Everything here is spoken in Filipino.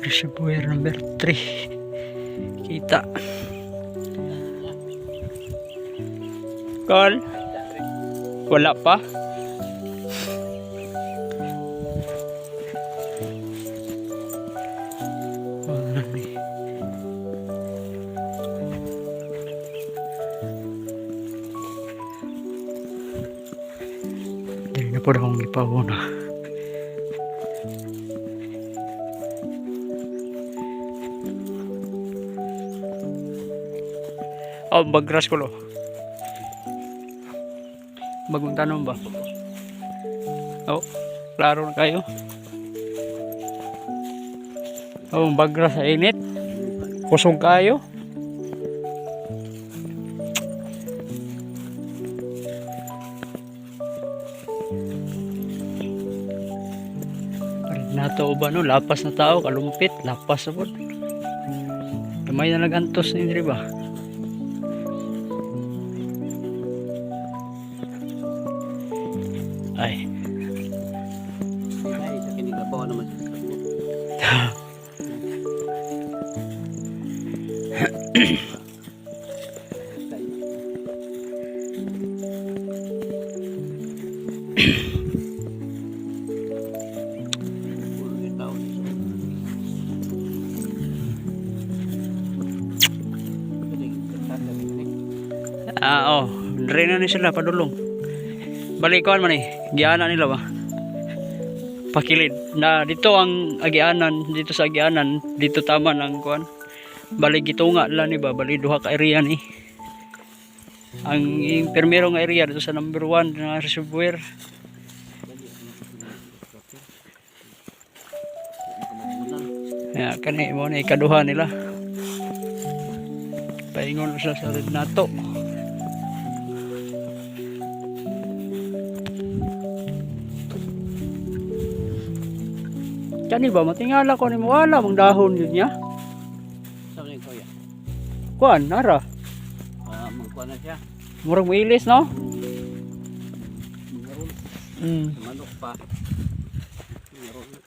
Reservoir number 3. Kita. Call. Wala pa. Dili na po akong ipawo na. Oh, bagras ko lo. Bagong tanong ba? Oh, klaro na kayo. Oh, bagras sa init. Kusog kayo. Nato ba no, lapas na tao, kalumpit, lapas na po. Kamay na nagantos ni Indri ba? Ay. Ay, sa kinigabaw naman. Oh, dre na ni sila padulong. Balikuan man gianan nila ba? Pakilid. Na dito ang agianan, dito sa agianan, dito tama ng kuan. Bali gitunga la ni ba, bali duha ka area ni. Ang primero nga area dito sa number 1 na reservoir. Ya, kani mo ni ikaduha nila. Paingon sa red nato. Kani ba matingala ko ni mo wala mang dahon yun niya. Sa akin ko yan. Kuan nara. Magkuha na siya. Murag mailis no? Mangarol. Mm. Manok pa. Mangarol.